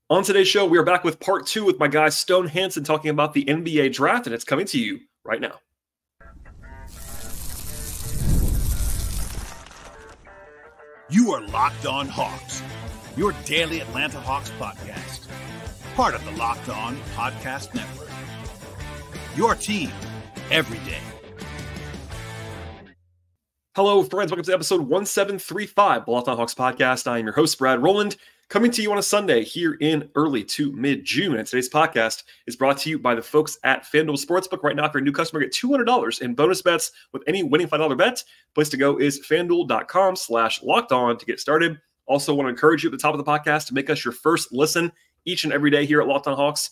On today's show, we are back with part 2 with my guy Stone Hansen talking about the NBA draft, and it's coming to you right now. You are Locked On Hawks, your daily Atlanta Hawks podcast. Part of the Locked On Podcast Network. Your team every day. Hello, friends. Welcome to episode 1735 of the Locked On Hawks podcast. I am your host, Brad Rowland, coming to you on a Sunday here in early to mid-June. And today's podcast is brought to you by the folks at FanDuel Sportsbook. Right now, if you're a new customer, get $200 in bonus bets with any winning $5 bet. Place to go is FanDuel.com/lockedon to get started. Also want to encourage you at the top of the podcast to make us your first listen each and every day here at Locked On Hawks.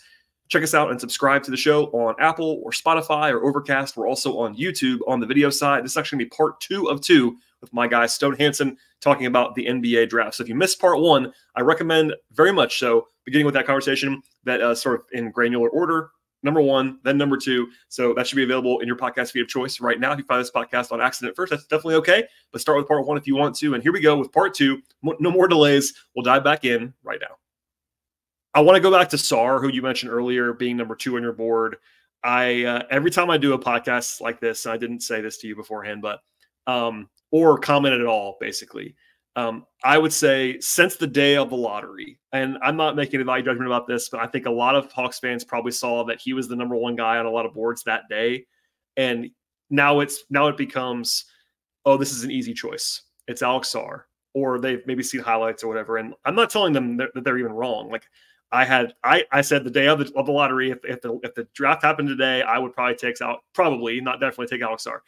Check us out and subscribe to the show on Apple or Spotify or Overcast. We're also on YouTube on the video side. This is actually going to be part 2 of 2 with my guy Stone Hansen talking about the NBA draft. So if you missed part 1, I recommend very much so beginning with that conversation that sort of in granular order. Number 1, then number 2. So that should be available in your podcast feed of choice right now. If you find this podcast on accident first, that's definitely okay. But start with part 1 if you want to. And here we go with part 2. No more delays. We'll dive back in right now. I want to go back to Sarr, who you mentioned earlier, being number 2 on your board. Every time I do a podcast like this, and I didn't say this to you beforehand, but or commented at all, basically, I would say since the day of the lottery, and I'm not making a value judgment about this, but I think a lot of Hawks fans probably saw that he was the number 1 guy on a lot of boards that day, and now it becomes, oh, this is an easy choice. It's Alex Sarr, or they've maybe seen highlights or whatever, and I'm not telling them that they're even wrong. Like, I said the day of the lottery, if the draft happened today, I would probably definitely take Alex Sarr.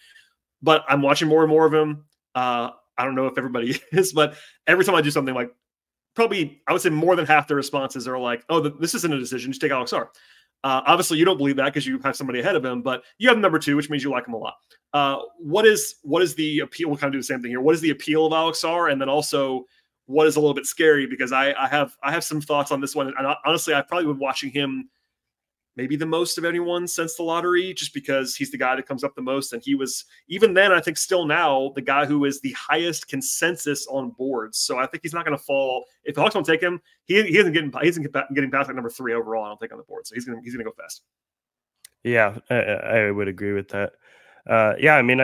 But I'm watching more and more of him. I don't know if everybody is, but every time I do something, like, probably I would say more than half the responses are like, "Oh, this isn't a decision. Just take Alex Sarr." Obviously, you don't believe that because you have somebody ahead of him, but you have number 2, which means you like him a lot. What is the appeal? We'll kind of do the same thing here. What is the appeal of Alex Sarr, and then also what is a little bit scary, because I have some thoughts on this one. And honestly, I've probably been watching him maybe the most of anyone since the lottery, just because he's the guy that comes up the most. And he was, even then, I think still now, the guy who is the highest consensus on boards. So I think he's not going to fall. If the Hawks don't take him, he isn't getting past like number 3 overall, I don't think, on the board. So he's going to go fast. Yeah, I would agree with that. Yeah, I mean,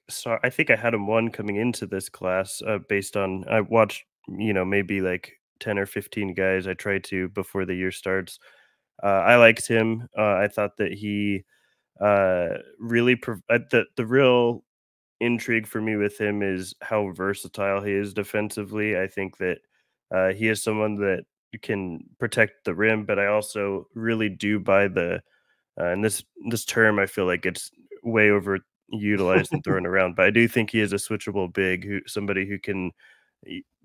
so I think I had him 1 coming into this class based on, I watched, maybe like 10 or 15 guys I tried to before the year starts. I liked him. I thought that he really, the real intrigue for me with him is how versatile he is defensively. I think that he is someone that can protect the rim, but I also really do buy and this term, I feel like it's way overutilized and thrown around, but I do think he is a switchable big, somebody who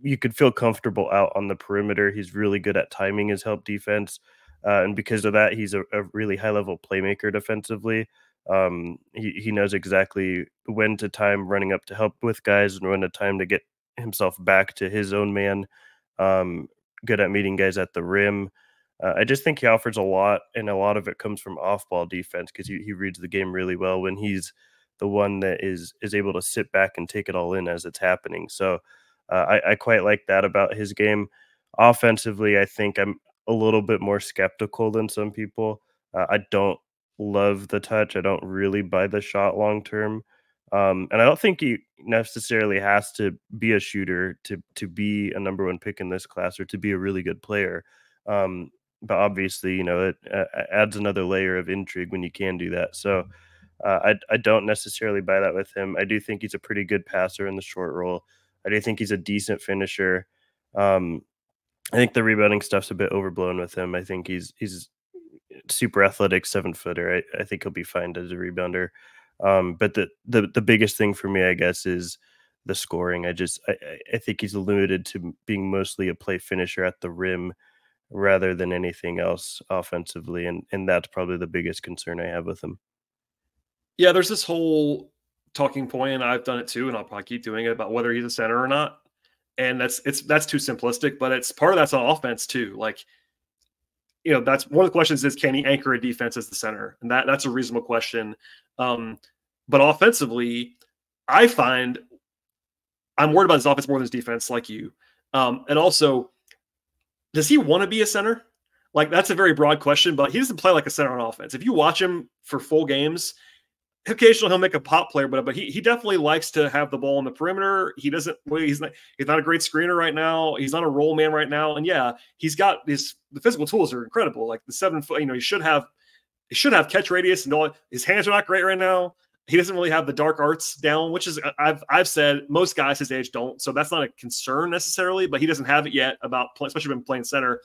you could feel comfortable out on the perimeter. He's really good at timing his help defense. And because of that, he's a really high-level playmaker defensively. He knows exactly when to time running up to help with guys and when to time to get himself back to his own man. Good at meeting guys at the rim. I just think he offers a lot, and a lot of it comes from off-ball defense because he reads the game really well when he's the one that is able to sit back and take it all in as it's happening. So I quite like that about his game. Offensively, I think I'm a little bit more skeptical than some people. I don't love the touch. I don't really buy the shot long term. And I don't think he necessarily has to be a shooter to be a number 1 pick in this class or to be a really good player. But obviously, it adds another layer of intrigue when you can do that. So I don't necessarily buy that with him. I do think he's a pretty good passer in the short roll. I do think he's a decent finisher. I think the rebounding stuff's a bit overblown with him. I think he's super athletic 7-footer. I think he'll be fine as a rebounder. But the biggest thing for me, I guess, is the scoring. I think he's limited to being mostly a play finisher at the rim rather than anything else offensively. And that's probably the biggest concern I have with him. Yeah, there's this whole talking point, and I've done it too, and I'll probably keep doing it, about whether he's a center or not. And that's too simplistic, but it's part of that's on offense too. Like, that's one of the questions is, can he anchor a defense as the center? And that's a reasonable question. But offensively, I find I'm worried about his offense more than his defense, like you. And also, does he want to be a center? like that's a very broad question, but he doesn't play like a center on offense. If you watch him for full games, occasionally he'll make a pop player, but he definitely likes to have the ball on the perimeter. He doesn't. He's not a great screener right now. He's not a roll man right now. And yeah, he's got the physical tools are incredible. Like the 7 foot, he should have catch radius and all. His hands are not great right now. He doesn't really have the dark arts down, which is I've said most guys his age don't. So that's not a concern necessarily, but he doesn't have it yet especially when playing center.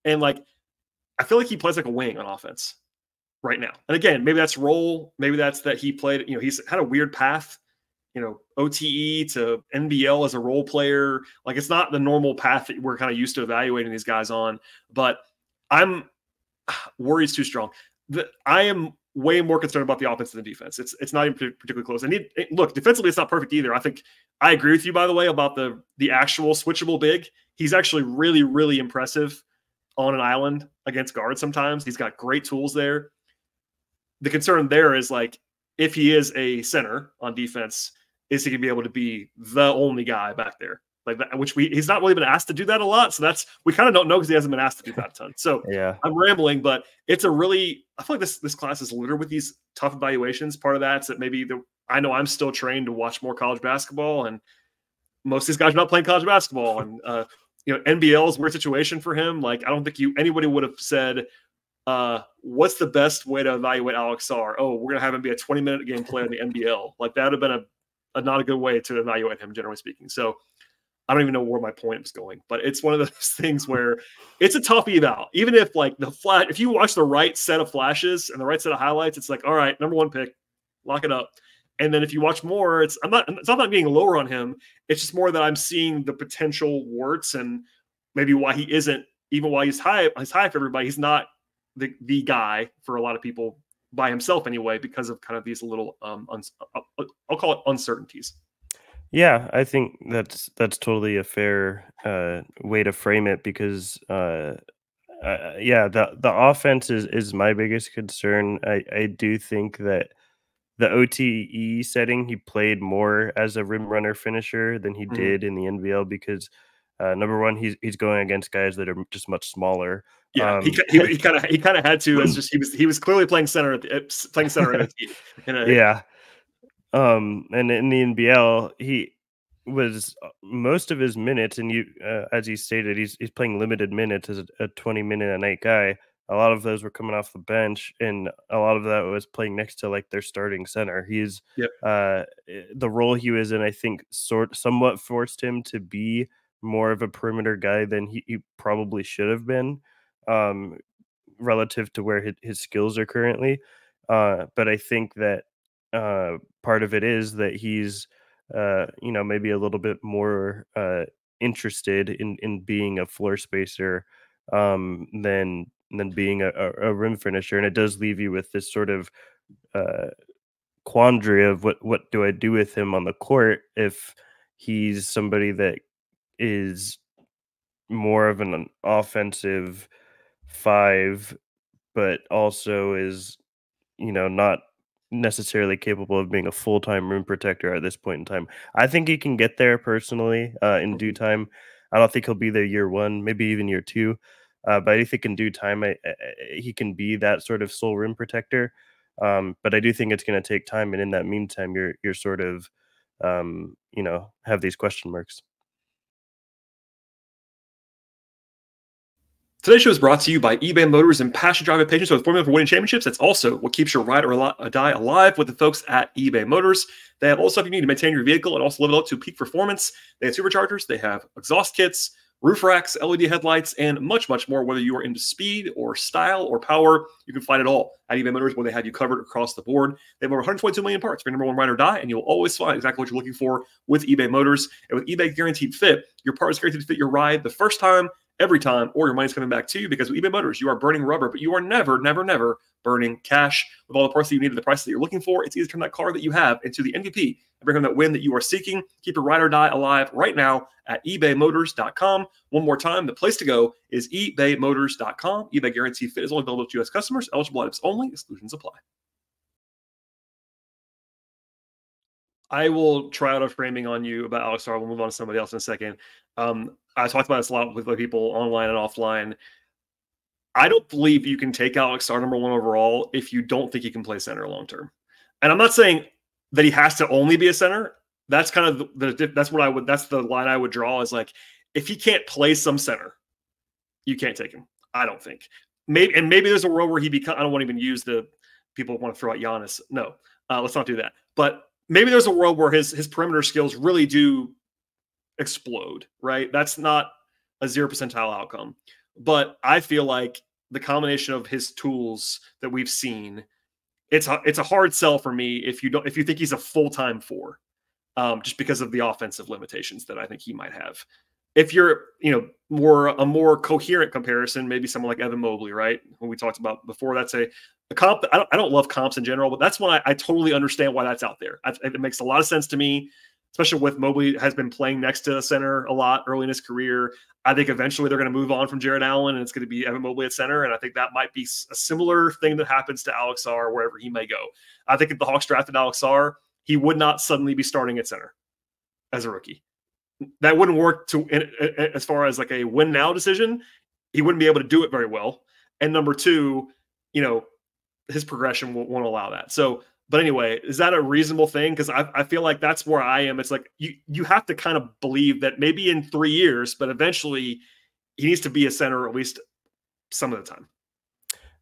And like, I feel like he plays like a wing on offense right now. And again, maybe that's role. Maybe that's that he played, he's had a weird path, OTE to NBL as a role player. Like it's not the normal path that we're kind of used to evaluating these guys on, but I'm worried it's too strong. I am way more concerned about the offense than the defense. It's not even particularly close. And look, defensively, it's not perfect either. I think I agree with you, by the way, about the actual switchable big. He's actually really, really impressive on an island against guards sometimes. He's got great tools there. The concern there is like, if he is a center on defense, is he going to be able to be the only guy back there? Like that, which he's not really been asked to do that a lot. So we kind of don't know because he hasn't been asked to do that a ton. So yeah, I'm rambling, but I feel like this class is littered with these tough evaluations. Part of that's that maybe I know I'm still trained to watch more college basketball, and most of these guys are not playing college basketball. And NBL is a weird situation for him. Like I don't think anybody would have said, what's the best way to evaluate Alex Sarr? Oh, we're gonna have him be a 20-minute game player in the NBL. Like that would have been not a good way to evaluate him, generally speaking. So I don't even know where my point was going, but it's one of those things where it's a tough eval. Even if like if you watch the right set of flashes and the right set of highlights, it's like, all right, number 1 pick, lock it up. And then if you watch more, it's not that being lower on him. It's just more that I'm seeing the potential warts and maybe why he isn't, even while he's high for everybody, he's not the guy for a lot of people by himself anyway, because of kind of these little I'll call it uncertainties. Yeah, I think that's totally a fair way to frame it because the offense is my biggest concern. I do think that the OTE setting, he played more as a rim runner finisher than he did in the NBL because number one, he's going against guys that are just much smaller. Yeah, he kind of had to. It's just he was clearly playing center yeah. And in the NBL, he was most of his minutes, and as he stated, he's playing limited minutes as a 20-minute a night guy. A lot of those were coming off the bench, and a lot of that was playing next to like their starting center. He's the role he was in, I think, somewhat forced him to be more of a perimeter guy than he probably should have been, relative to where his skills are currently. But I think that part of it is that he's maybe a little bit more interested in being a floor spacer than being a rim finisher, and it does leave you with this sort of quandary of what do I do with him on the court if he's somebody that is more of an offensive 5, but also is not necessarily capable of being a full-time rim protector at this point in time. I think he can get there personally in due time. I don't think he'll be there year 1, maybe even year 2. But I think in due time, he can be that sort of sole rim protector. But I do think it's going to take time. And in that meantime, you're sort of, have these question marks. Today's show is brought to you by eBay Motors and passion drive patience with a formula for winning championships. That's also what keeps your ride or die alive with the folks at eBay Motors. They have all the stuff you need to maintain your vehicle and also live it up to peak performance. They have superchargers, they have exhaust kits, roof racks, LED headlights, and much, much more. Whether you are into speed or style or power, you can find it all at eBay Motors, where they have you covered across the board. They have over 122 million parts for your number 1 ride or die, and you'll always find exactly what you're looking for with eBay Motors. And with eBay Guaranteed Fit, your part is guaranteed to fit your ride the first time, every time, or your money's coming back to you, because with eBay Motors, you are burning rubber, but you are never, never, never burning cash. With all the parts that you need at the price that you're looking for, it's easy to turn that car that you have into the MVP and bring home that win that you are seeking. Keep your ride or die alive right now at ebaymotors.com. One more time, the place to go is ebaymotors.com. eBay Guaranteed Fit is only available to U.S. customers. Eligible items only. Exclusions apply. I will try out a framing on you about Alex Sarr. We'll move on to somebody else in a second. I talked about this a lot with people online and offline. I don't believe you can take Alex Sarr number 1 overall if you don't think he can play center long term. And I'm not saying that he has to only be a center. That's kind of that's the line I would draw, is like, if he can't play some center, you can't take him. I don't think. Maybe there's a world where he becomes. I don't want to even use the people want to throw out Giannis. No, let's not do that. But maybe there's a world where his perimeter skills really do explode. Right? That's not a 0 percentile outcome. But I feel like the combination of his tools that we've seen, it's a hard sell for me if you think he's a full-time 4, just because of the offensive limitations that I think he might have. If you're, a more coherent comparison, maybe someone like Evan Mobley, right? Who we talked about before, that's a comp. I don't love comps in general, but that's one I totally understand why that's out there. It makes a lot of sense to me, especially with Mobley has been playing next to a center a lot early in his career. I think eventually they're going to move on from Jared Allen, and it's going to be Evan Mobley at center. And I think that might be a similar thing that happens to Alex Sarr wherever he may go. I think if the Hawks drafted Alex Sarr, he would not suddenly be starting at center as a rookie. That wouldn't work as far as like a win now decision. He wouldn't be able to do it very well. And number 2, his progression won't allow that. So, but anyway, is that a reasonable thing? Because I feel like that's where I am. It's like you have to kind of believe that maybe in 3 years, but eventually he needs to be a center at least some of the time.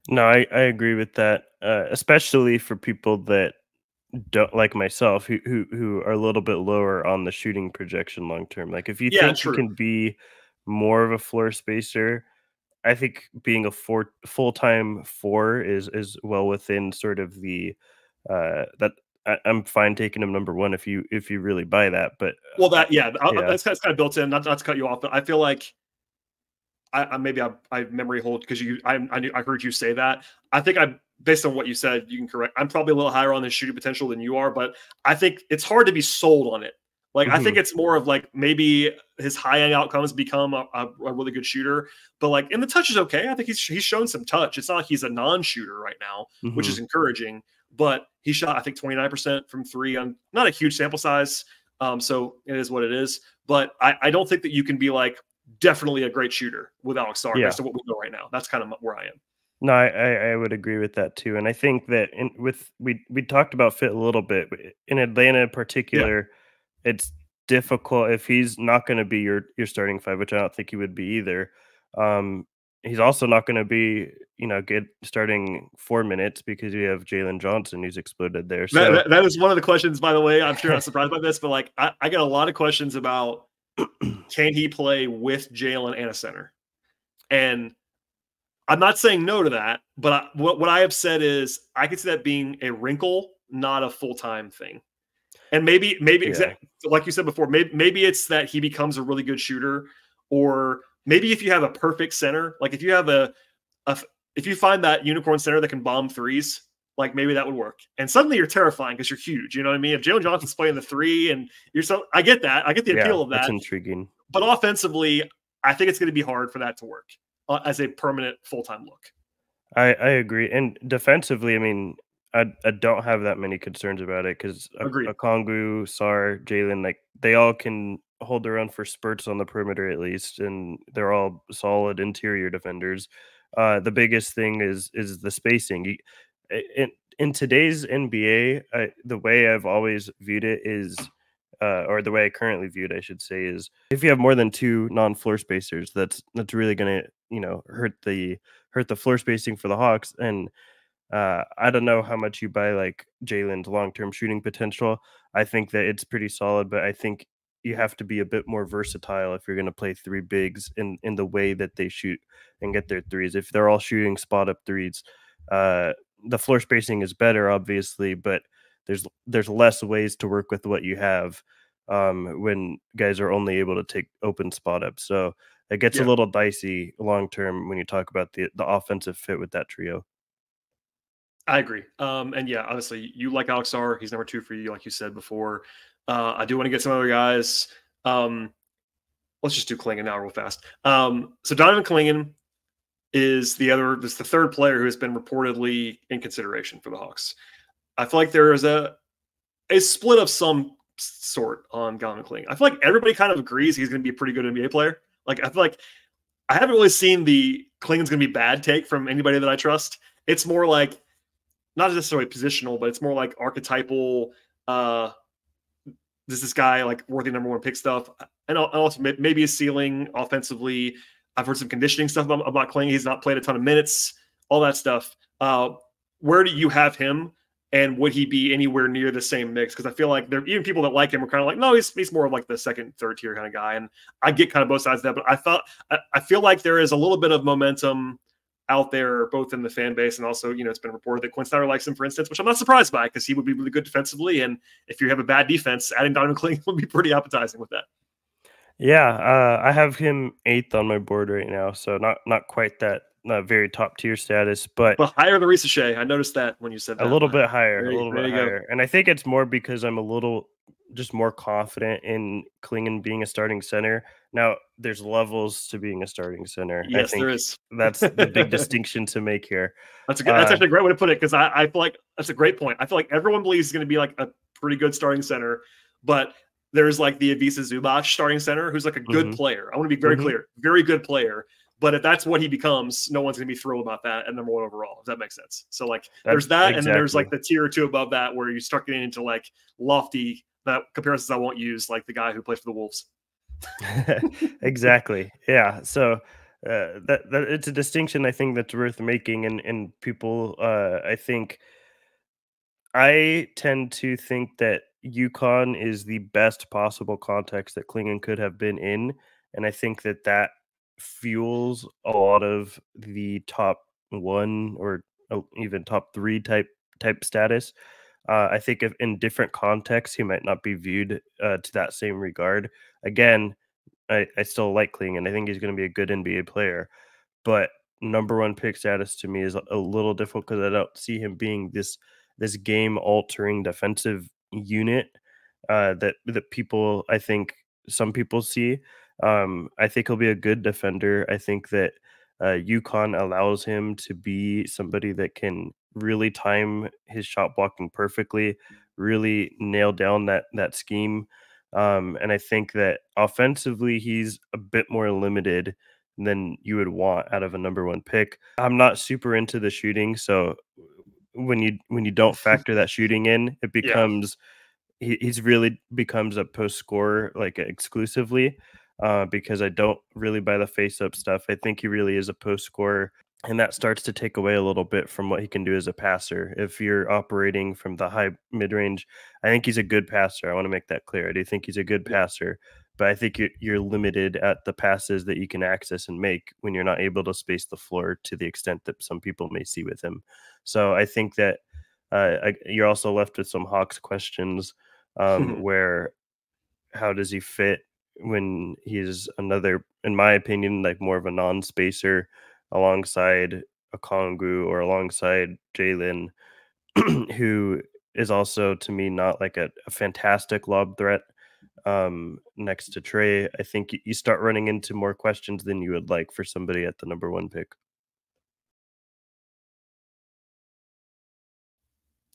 No, I agree with that, especially for people that don't, like myself, who are a little bit lower on the shooting projection long term. Like if you think you can be more of a floor spacer, I think being a full-time 4 is well within sort of the that I'm fine taking him number 1 if you really buy that. But that's kind of built in. Not to cut you off, but I feel like I memory hold because I heard you say that. I think based on what you said, you can correct. I'm probably a little higher on his shooting potential than you are, but I think it's hard to be sold on it. Like, I think it's more of like maybe his high-end outcomes become a really good shooter, but like, and the touch is okay. I think he's shown some touch. It's not like he's a non-shooter right now, which is encouraging, but he shot, I think, 29% from 3 on not a huge sample size. So it is what it is, but I don't think that you can be like definitely a great shooter with Alex Sarr based on what we know right now. That's kind of where I am. No, I would agree with that too. And I think that we talked about fit a little bit in Atlanta in particular. It's difficult if he's not going to be your starting 5, which I don't think he would be either. He's also not going to be, good starting 4 minutes because you have Jalen Johnson who's exploded there. So that is one of the questions, by the way. I'm sure I'm surprised by this, but like I get a lot of questions about can he play with Jalen and a center? And I'm not saying no to that, but what I have said is I could see that being a wrinkle, not a full-time thing. And maybe exactly like you said before, maybe it's that he becomes a really good shooter, or maybe if you have a perfect center, like if you have if you find that unicorn center that can bomb threes, like maybe that would work. And suddenly you're terrifying because you're huge. You know what I mean? If Jalen Johnson's playing the 3 and I get that. I get the appeal of that. That's intriguing. But offensively, I think it's going to be hard for that to work as a permanent full-time look. I agree. And defensively, I mean, I don't have that many concerns about it because Okongwu, Sarr, Jalen, like they all can hold their own for spurts on the perimeter at least, and they're all solid interior defenders. The biggest thing is the spacing. In today's NBA, the way I've always viewed it is, or the way I currently view it, I should say, is if you have more than 2 non-floor spacers, that's really going to hurt the floor spacing for the Hawks. And I don't know how much you buy like Jalen's long-term shooting potential. I think that it's pretty solid, but I think you have to be a bit more versatile if you're going to play 3 bigs in the way that they shoot and get their threes. If they're all shooting spot-up threes, the floor spacing is better, obviously, but there's less ways to work with what you have when guys are only able to take open spot-ups. So it gets a little dicey long-term when you talk about the offensive fit with that trio. I agree. And yeah, honestly, you like Alex Sarr. He's number 2 for you, like you said before. I do want to get some other guys. Let's just do Clingan now real fast. So Donovan Clingan is the third player who has been reportedly in consideration for the Hawks. I feel like there is a split of some sort on Donovan Clingan. I feel like everybody kind of agrees he's going to be a pretty good NBA player. Like I feel like I haven't really seen the Clingan's going to be bad take from anybody that I trust. It's more like not necessarily positional, but it's more like archetypal. Does this guy like worthy number one pick stuff? And also maybe a ceiling offensively. I've heard some conditioning stuff about Clingan. He's not played a ton of minutes, all that stuff. Where do you have him? And would he be anywhere near the same mix? Because I feel like there even people that like him are kind of like, no, he's more of like the second, third tier kind of guy. And I get kind of both sides of that. But I feel like there is a little bit of momentum out there, both in the fan base and also, it's been reported that Quinn Snyder likes him, for instance, which I'm not surprised by because he would be really good defensively. And if you have a bad defense, adding Donovan Clingan would be pretty appetizing with that. Yeah, I have him 8th on my board right now, so not quite that very top tier status, but higher than Risacher. I noticed that when you said that. A little bit higher. And I think it's more because I'm a little just more confident in Clingan being a starting center. Now, there's levels to being a starting center. Yes, I think there is. That's the big distinction to make here. That's actually a great way to put it, because I feel like that's a great point. I feel like everyone believes he's going to be like a pretty good starting center, but there's like the Ivica Zubac starting center who's like a good player. I want to be very clear, very good player. But if that's what he becomes, no one's going to be thrilled about that at number one overall, if that makes sense. So like there's that, exactly. And then there's like the tier or two above that where you start getting into like lofty comparisons I won't use, like the guy who plays for the Wolves. Exactly. Yeah. So that it's a distinction I think that's worth making, and people I tend to think that UConn is the best possible context that Clingan could have been in, and I think that fuels a lot of the top 1 or even top 3 type status. I think if in different contexts he might not be viewed to that same regard. Again, I still like Clingan. I think he's going to be a good NBA player, but number 1 pick status to me is a little difficult because I don't see him being this game altering defensive unit that people, I think some people see. I think he'll be a good defender. I think that UConn allows him to be somebody that can really time his shot blocking perfectly, really nail down that scheme. And I think that offensively, he's a bit more limited than you would want out of a number 1 pick. I'm not super into the shooting, so when you don't factor that shooting in, it becomes he's really becomes a post scorer like exclusively. Because I don't really buy the face-up stuff. I think he really is a post scorer, and that starts to take away a little bit from what he can do as a passer. If you're operating from the high mid-range, I think he's a good passer. I want to make that clear. I do think he's a good passer, but I think you're limited at the passes that you can access and make when you're not able to space the floor to the extent that some people may see with him. So I think that you're also left with some Hawks questions where how does he fit when he's another, in my opinion, like more of a non-spacer alongside a Kongu or alongside Jalen, who is also to me not like a fantastic lob threat next to Trey. I think you start running into more questions than you would like for somebody at the number 1 pick.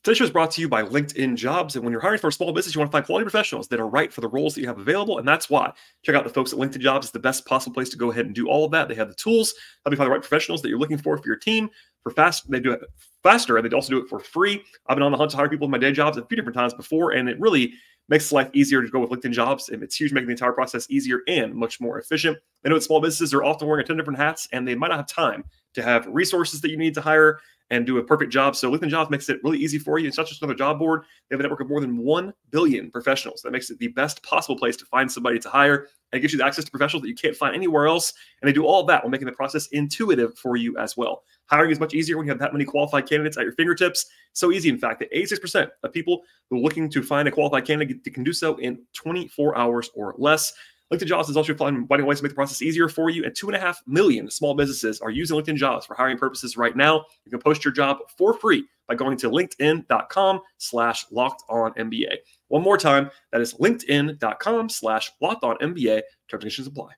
Today's show is brought to you by LinkedIn Jobs. And when you're hiring for a small business, you want to find quality professionals that are right for the roles that you have available. And that's why. Check out the folks at LinkedIn Jobs. It's the best possible place to go ahead and do all of that. They have the tools. Help you find the right professionals that you're looking for your team. They do it faster, and they also do it for free. I've been on the hunt to hire people in my day jobs a few different times before, and it really makes life easier to go with LinkedIn Jobs. And it's huge, making the entire process easier and much more efficient. I know that small businesses are often wearing a ton of different hats, and they might not have time to have resources that you need to hire and do a perfect job. So LinkedIn Jobs makes it really easy for you. It's not just another job board. They have a network of more than 1 billion professionals. That makes it the best possible place to find somebody to hire, and it gives you the access to professionals that you can't find anywhere else. And they do all of that while making the process intuitive for you as well. Hiring is much easier when you have that many qualified candidates at your fingertips. So easy, in fact, that 86% of people who are looking to find a qualified candidate can do so in 24 hours or less. LinkedIn Jobs is also finding ways to make the process easier for you, and 2.5 million small businesses are using LinkedIn Jobs for hiring purposes right now. You can post your job for free by going to linkedin.com/lockedonnba. One more time, that is linkedin.com/lockedonnba. Terms and conditions apply.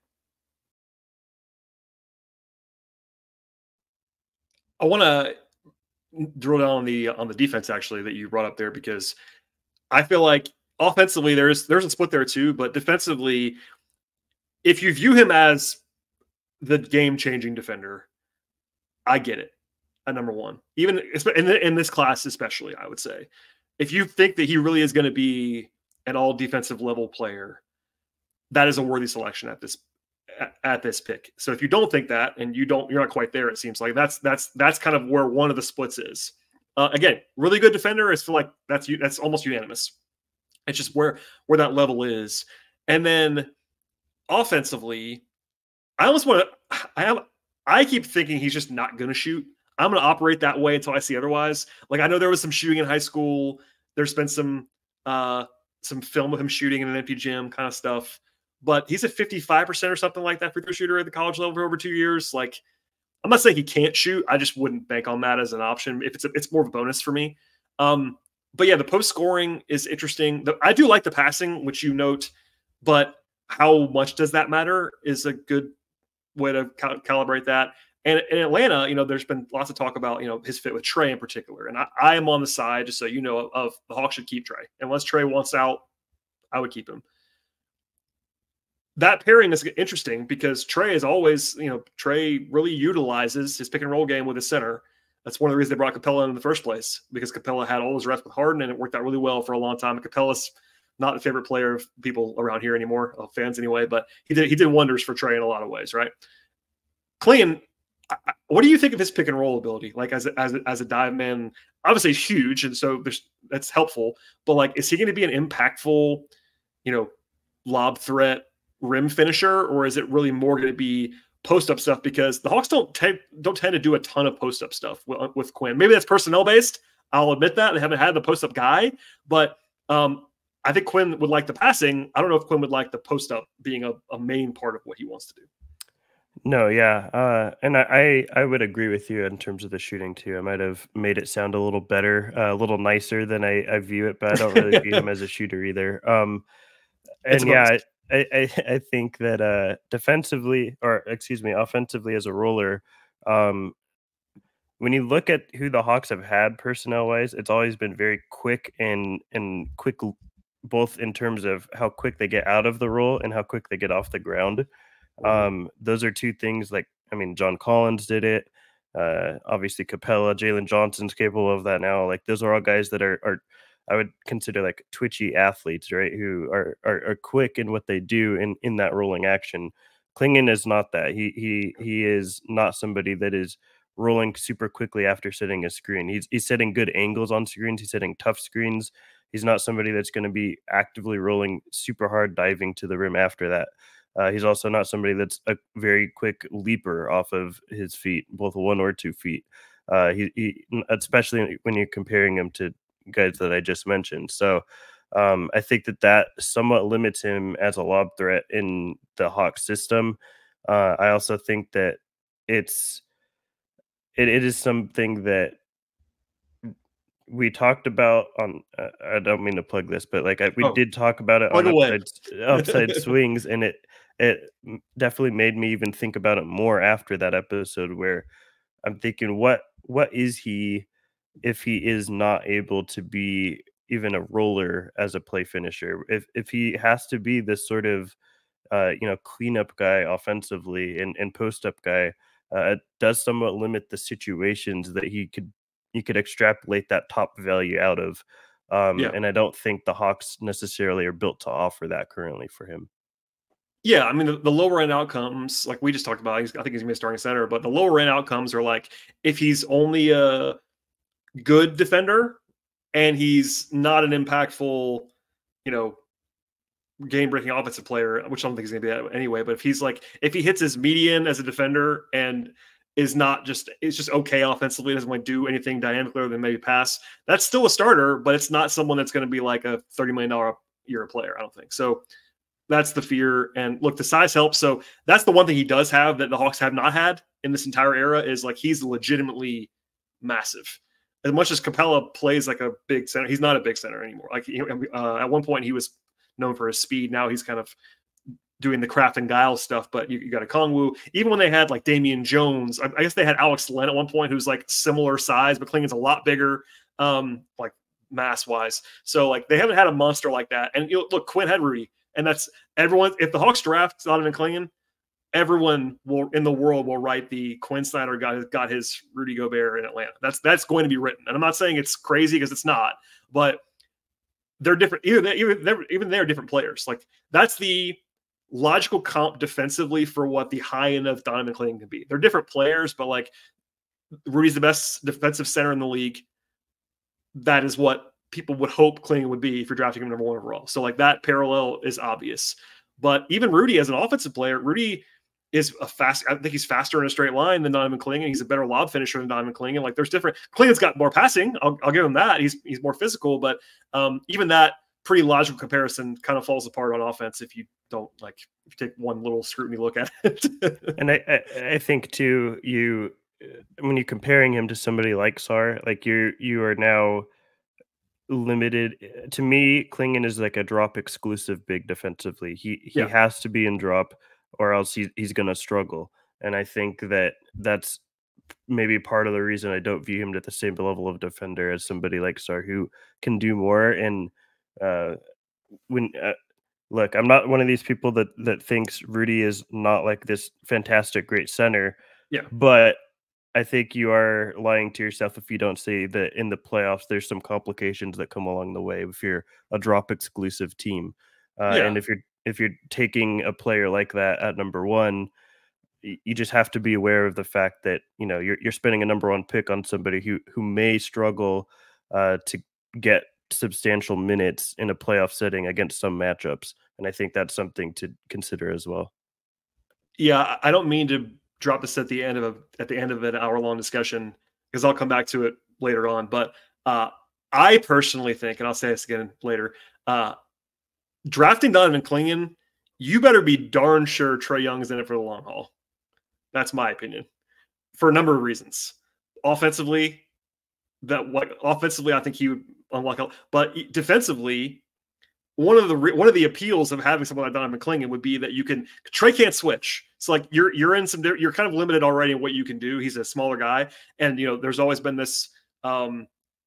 I want to drill down on the defense actually that you brought up there, because I feel like offensively there's a split there too, but defensively, if you view him as the game-changing defender. I get it at number one. Even in this class especially, I would say. If you think that he really is going to be an all-defensive level player, that is a worthy selection at this pick. So if you don't think that, and you're not quite there, it seems like that's kind of where one of the splits is. Again, really good defender. I feel like that's almost unanimous. It's just where that level is. And then offensively, I keep thinking he's just not going to shoot. I'm going to operate that way until I see otherwise. Like, I know there was some shooting in high school. There's been some film of him shooting in an empty gym kind of stuff, but he's a 55% or something like that free throw shooter at the college level for over 2 years. Like, I'm not saying he can't shoot. I just wouldn't bank on that as an option. If it's more of a bonus for me. But yeah, the post scoring is interesting. I do like the passing, which you note, but how much does that matter is a good way to calibrate that. And in Atlanta, there's been lots of talk about, his fit with Trey in particular. And I am on the side, just so you know, of the Hawks should keep Trey. Unless Trey wants out, I would keep him. That pairing is interesting because Trey is always, Trey really utilizes his pick and roll game with his center. That's one of the reasons they brought Capella in the first place, because Capella had all his reps with Harden and it worked out really well for a long time. And Capella's not a favorite player of people around here anymore, fans anyway, but he did wonders for Trey in a lot of ways, right? Clingan, what do you think of his pick and roll ability? Like as a dive man, obviously he's huge, and so that's helpful. But like, is he going to be an impactful, lob threat rim finisher, or is it really more going to be post up stuff? Because the Hawks don't tend to do a ton of post up stuff with Quinn. Maybe that's personnel based. I'll admit that they haven't had the post up guy, but I think Quinn would like the passing. I don't know if Quinn would like the post up being a main part of what he wants to do. No, yeah. And I would agree with you in terms of the shooting too. I might have made it sound a little better, a little nicer than I view it, but I don't really view him as a shooter either. And yeah, I think that offensively as a roller, when you look at who the Hawks have had personnel wise, it's always been very quick and quick, both in terms of how quick they get out of the roll and how quick they get off the ground. Those are two things. Like, I mean, John Collins did it. Obviously Capella, Jalen Johnson's capable of that now. Like, those are all guys that are I would consider like twitchy athletes, right? Who are quick in what they do in that rolling action. Clingan is not that. He is not somebody that is rolling super quickly after setting a screen. He's setting good angles on screens. He's setting tough screens. He's not somebody that's going to be actively rolling super hard, diving to the rim after that. He's also not somebody that's a very quick leaper off of his feet, both 1 or 2 feet. He especially when you're comparing him to guys that I just mentioned. So I think that somewhat limits him as a lob threat in the Hawks system. I also think that it is something that we talked about on. I don't mean to plug this, but like we did talk about it on upside swings, and it definitely made me even think about it more after that episode, where I'm thinking, what is he if he is not able to be even a roller as a play finisher? If he has to be this sort of cleanup guy offensively and post up guy, it does somewhat limit the situations that he could extrapolate that top value out of. And I don't think the Hawks necessarily are built to offer that currently for him. Yeah, I mean, the lower end outcomes, like we just talked about, I think he's going to be a starting center, but the lower end outcomes are like, if he's only a good defender and he's not an impactful, game-breaking offensive player, which I don't think he's going to be that anyway, but if he hits his median as a defender and is not just, it's just okay offensively, doesn't want to do anything dynamically other than maybe pass, that's still a starter, but it's not someone that's going to be like a $30 million a year player, I don't think. So that's the fear. And look, the size helps. So that's the one thing he does have that the Hawks have not had in this entire era, is like, he's legitimately massive. As much as Capella plays like a big center, he's not a big center anymore. Like, at one point he was known for his speed. Now he's kind of doing the craft and guile stuff, but you got a Kongwu. Even when they had like Damian Jones, I guess they had Alex Len at one point, who's like similar size, but Clingan's a lot bigger, like mass wise. So like, they haven't had a monster like that. And look, Quinn had Rudy, and that's everyone. If the Hawks draft Donovan Clingan, everyone in the world will write the Quinn Snyder got his Rudy Gobert in Atlanta. That's going to be written. And I'm not saying it's crazy because it's not, but they're different. Even they're different players. Like that's the logical comp defensively for what the high end of Donovan Clingan can be. They're different players, but like Rudy's the best defensive center in the league. That is what people would hope Clingan would be if you're drafting him number 1 overall. So like that parallel is obvious. But even Rudy as an offensive player, Rudy is I think he's faster in a straight line than Donovan Clingan. He's a better lob finisher than Donovan Clingan. Like there's different. Clingan's got more passing. I'll give him that. He's more physical, but even that pretty logical comparison kind of falls apart on offense if you don't if you take one little scrutiny look at it. And I think too, when you're comparing him to somebody like Sarr, like you are now limited. To me, Clingan is like a drop exclusive big defensively. He has to be in drop or else he's going to struggle. And I think that's maybe part of the reason I don't view him at the same level of defender as somebody like Sarr who can do more. And look, I'm not one of these people that thinks Rudy is not like this fantastic, great center. Yeah. But I think you are lying to yourself if you don't say that in the playoffs there's some complications that come along the way if you're a drop exclusive team. And if you're taking a player like that at number 1, you just have to be aware of the fact that you're spending a number 1 pick on somebody who may struggle to get substantial minutes in a playoff setting against some matchups, and I think that's something to consider as well. Yeah, I don't mean to drop this at the end of an hour-long discussion because I'll come back to it later on. But I personally think, and I'll say this again later, drafting Donovan Clingan, you better be darn sure Trae Young's in it for the long haul. That's my opinion, for a number of reasons. Offensively, I think he would unlock. But defensively, one of the appeals of having someone like Donovan Clingan would be that Trae can't switch. So like you're kind of limited already in what you can do. He's a smaller guy, and there's always been this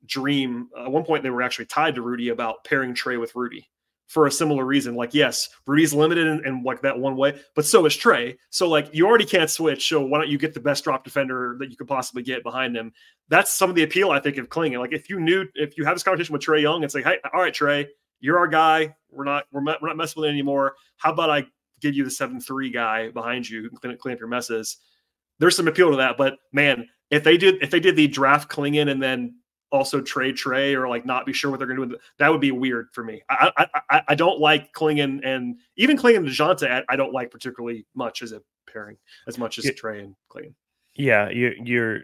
dream. At one point, they were actually tied to Rudy about pairing Trae with Rudy for a similar reason. Like, yes, Rudy's limited in like that one way, but so is Trae. So like you already can't switch. So why don't you get the best drop defender that you could possibly get behind him? That's some of the appeal, I think, of Clingan. Like if you have this conversation with Trae Young, it's like, hey, all right, Trae, you're our guy. We're not messing with it anymore. How about I give you the 7-3 guy behind you who can clean up your messes? There's some appeal to that, but man, if they did the draft Clingan and then also trade Trae or like not be sure what they're going to do, that would be weird for me. I don't like Clingan, and even Clingan and DeJounte, I don't like particularly much as a pairing as much as Trae and Clingan. Yeah, you're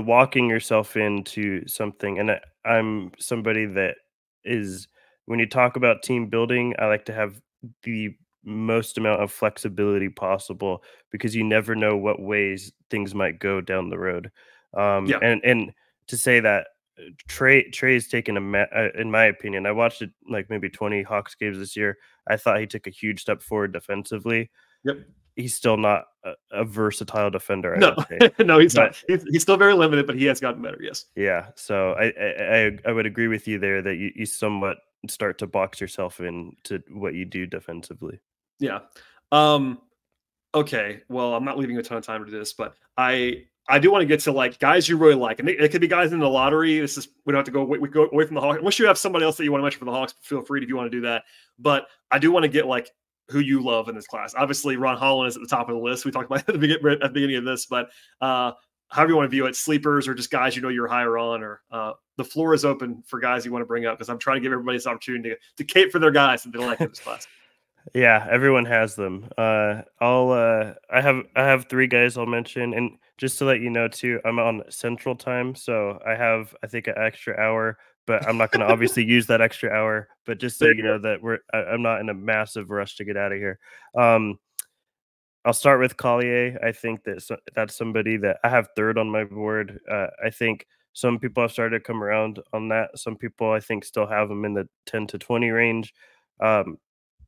locking yourself into something, and I'm somebody that is, when you talk about team building, I like to have the most amount of flexibility possible because you never know what ways things might go down the road. And to say that Trae is taken in my opinion, I watched it like maybe 20 Hawks games this year. I thought he took a huge step forward defensively. Yep. He's still not a versatile defender. No, he's not. He's still very limited, but he has gotten better. Yes. Yeah. So I would agree with you there that you somewhat start to box yourself into what you do defensively. Yeah. Okay. Well, I'm not leaving a ton of time to do this, but I do want to get to like guys you really like, and it could be guys in the lottery. We don't have to go. We go away from the Hawks. Unless you have somebody else that you want to mention for the Hawks, feel free if you want to do that. But I do want to get like who you love in this class. Obviously, Ron Holland is at the top of the list. We talked about it at the beginning of this, but however you want to view it, sleepers or just guys you're higher on, or the floor is open for guys you want to bring up because I'm trying to give everybody this opportunity to cape for their guys that they like in this class. Yeah, everyone has them. I have 3 guys I'll mention, and just to let you know too, I'm on Central Time, so I think an extra hour, but I'm not going to obviously use that extra hour. But just so you know that I'm not in a massive rush to get out of here. I'll start with Collier. I think that's somebody that I have 3rd on my board. I think some people have started to come around on that. Some people I think still have him in the 10 to 20 range.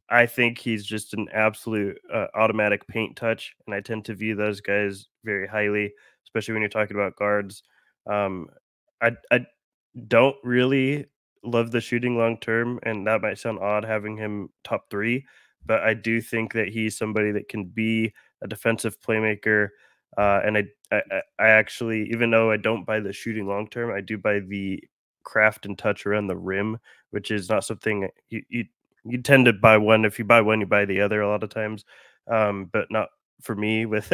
I think he's just an absolute automatic paint touch, and I tend to view those guys very highly, especially when you're talking about guards. I don't really love the shooting long term, and that might sound odd having him top 3, but I do think that he's somebody that can be a defensive playmaker. And I actually, even though I don't buy the shooting long term, I do buy the craft and touch around the rim, which is not something you tend to buy one. If you buy one, you buy the other a lot of times, but not for me with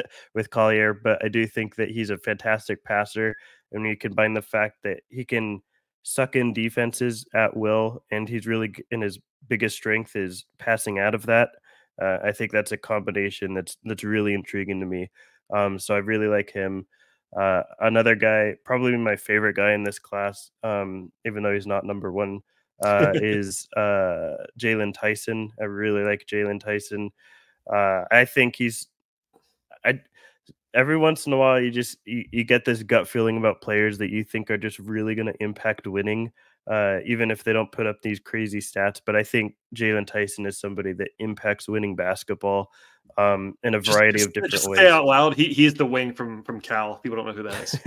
Collier. But I do think that he's a fantastic passer, and you combine the fact that he can suck in defenses at will, and he's really in his biggest strength is passing out of that. I think that's a combination that's really intriguing to me. So I really like him. Another guy, probably my favorite guy in this class, even though he's not number one, is Jalen Tyson. I really like Jalen Tyson. I think every once in a while you get this gut feeling about players that you think are just really going to impact winning, even if they don't put up these crazy stats. But I think Jalen Tyson is somebody that impacts winning basketball in a variety of different ways. Say out loud, he's the wing from Cal. People don't know who that is.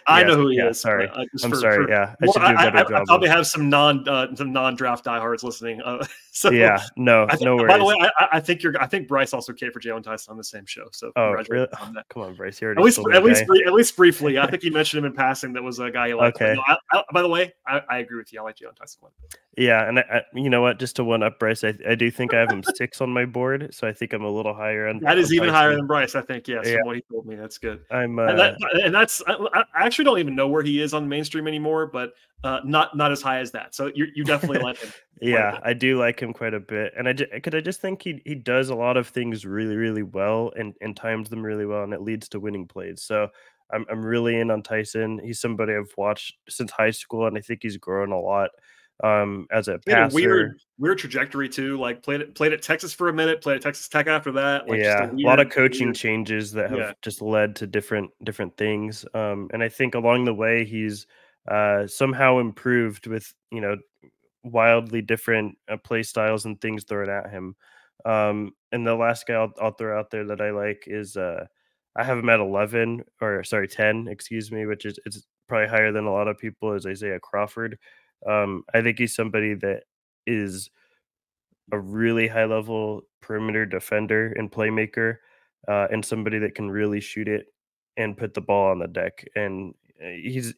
I know who he is. Sorry, I'm sorry. Yeah, I should do a better job. I probably have some non-draft diehards listening. So yeah, no worries. By the way, I think Bryce also came for Jalen Tyson on the same show. So really? On that. Come on, Bryce. At least briefly. I think he mentioned him in passing. That was a guy he liked. Okay. No, by the way, I agree with you. I like Jalen Tyson quite a bit. Yeah, and you know what? Just to one up Bryce, I do think I have him 6 on my board, so I think I'm a little higher. That is even higher than Bryce, I think. Yes, from what he told me, that's good. I actually don't even know where he is on mainstream anymore, but not as high as that. So you definitely like him. Yeah, I do like him quite a bit, and I just think he does a lot of things really, really well, and times them really well, and it leads to winning plays. So I'm really in on Tyson. He's somebody I've watched since high school, and I think he's grown a lot. As a passer, he had a weird trajectory too. Like played at Texas for a minute, played at Texas Tech after that. Like a lot of coaching changes that have just led to different things. And I think along the way he's somehow improved with wildly different play styles and things thrown at him. And the last guy I'll throw out there that I like is I have him at 10, excuse me, which is it's probably higher than a lot of people, is Isaiah Crawford. I think he's somebody that is a really high level perimeter defender and playmaker, and somebody that can really shoot it and put the ball on the deck. And he's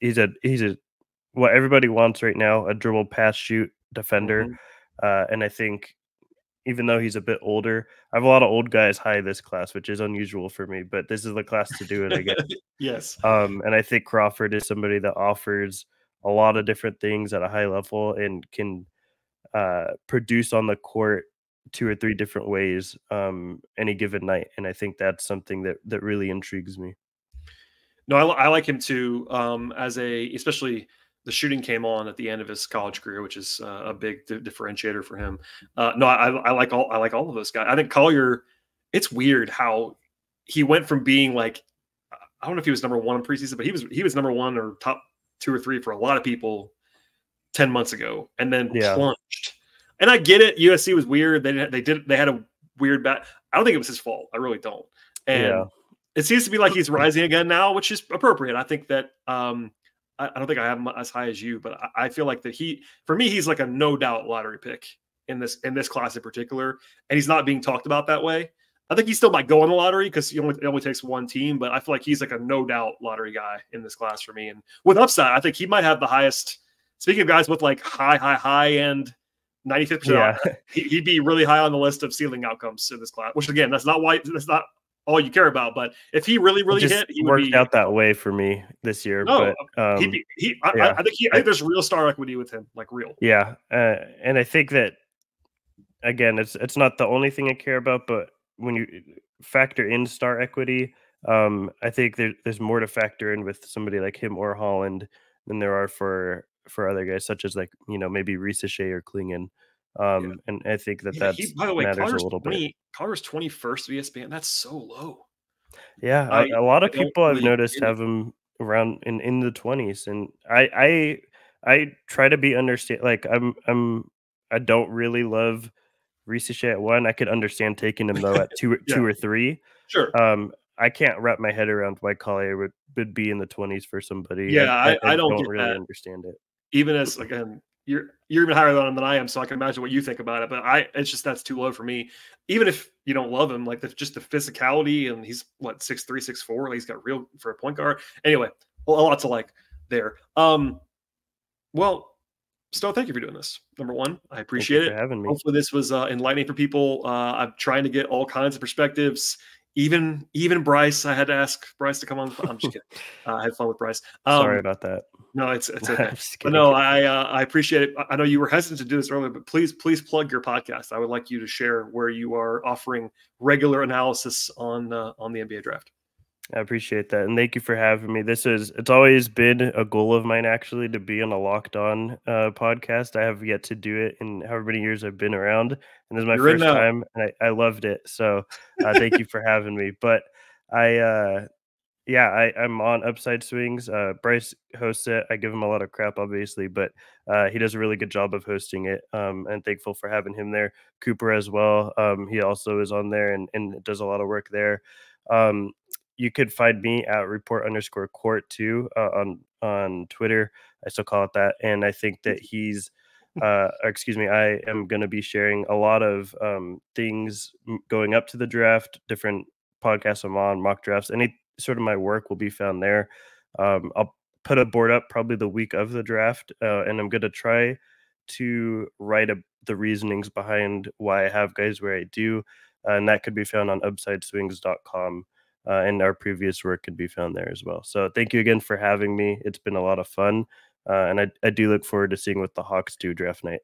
what everybody wants right now, a dribble, pass, shoot defender. And I think even though he's a bit older, I have a lot of old guys high this class, which is unusual for me, but this is the class to do it, I guess. Yes. And I think Crawford is somebody that offers a lot of different things at a high level and can produce on the court 2 or 3 different ways any given night. And I think that's something that really intrigues me. No, I like him too. Especially the shooting came on at the end of his college career, which is a big differentiator for him. I like all of those guys. I think Collier, it's weird how he went from being like, I don't know if he was number 1 in preseason, but he was number 1 or top 2 or 3 for a lot of people 10 months ago, and then plunged. And I get it. USC was weird. They had a weird bat. I don't think it was his fault. I really don't. And it seems to be like he's rising again now, which is appropriate. I think that I don't think I have him as high as you, but I feel like that for me, he's like a no doubt lottery pick in this class in particular, and he's not being talked about that way. I think he still might go in the lottery because it only takes one team, but I feel like he's like a no doubt lottery guy in this class for me. And with upside, I think he might have the highest. Speaking of guys with like high end 95%, he'd be really high on the list of ceiling outcomes in this class. Which again, that's not all you care about. But if he really hit, he worked out that way for me this year. No, but I think there's real star equity with him, like real. Yeah, and I think that again, it's not the only thing I care about, but when you factor in star equity, I think there's more to factor in with somebody like him or Holland than there are for other guys, such as like maybe Risacher or Clingan. And I think that's by the way, matters a little bit. Colliers 21st VSBN, that's so low. Yeah, a lot of people I've noticed have him around in the 20s, and I try to be understand. Like I don't really love Risacher at 1. I could understand taking him though at 2 or 3. Sure. I can't wrap my head around why Collier would be in the 20s for somebody. Yeah, I don't really that. Understand it. Even as again, you're even higher on him than I am, so I can imagine what you think about it. But it's just that's too low for me. Even if you don't love him, like just the physicality, and he's what 6'3", 6'4", like he's got real for a point guard. Anyway, a lot to like there. Well, Stone, thank you for doing this. Number one, I appreciate it. Having me. Hopefully this was enlightening for people. I'm trying to get all kinds of perspectives. Even Bryce, I had to ask Bryce to come on. I'm just kidding. I had fun with Bryce. Sorry about that. No, it's okay. But no, I appreciate it. I know you were hesitant to do this earlier, but please plug your podcast. I would like you to share where you are offering regular analysis on the NBA draft. I appreciate that. And thank you for having me. It's always been a goal of mine, actually, to be on a Locked On podcast. I have yet to do it in however many years I've been around. And this is my first time, and I loved it. So thank you for having me. But I'm on Upside Swings. Bryce hosts it. I give him a lot of crap, obviously, but he does a really good job of hosting it. And thankful for having him there. Cooper as well. He also is on there and does a lot of work there. You could find me at report_court too on Twitter. I still call it that. And I think that I am going to be sharing a lot of things going up to the draft, different podcasts I'm on, mock drafts, any sort of my work will be found there. I'll put a board up probably the week of the draft, and I'm going to try to write the reasonings behind why I have guys where I do. And that could be found on upsideswings.com. And our previous work could be found there as well. So thank you again for having me. It's been a lot of fun. And I do look forward to seeing what the Hawks do draft night.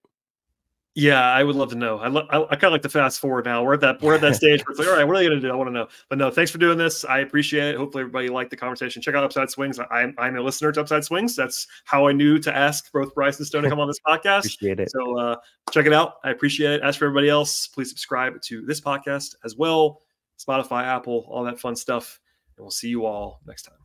Yeah, I would love to know. I kind of like to fast forward now. We're at that stage where it's like, all right, what are they going to do? I want to know. But no, thanks for doing this. I appreciate it. Hopefully everybody liked the conversation. Check out Upside Swings. I'm a listener to Upside Swings. That's how I knew to ask both Bryce and Stone to come on this podcast. Appreciate it. So check it out. I appreciate it. As for everybody else, please subscribe to this podcast as well. Spotify, Apple, all that fun stuff. And we'll see you all next time.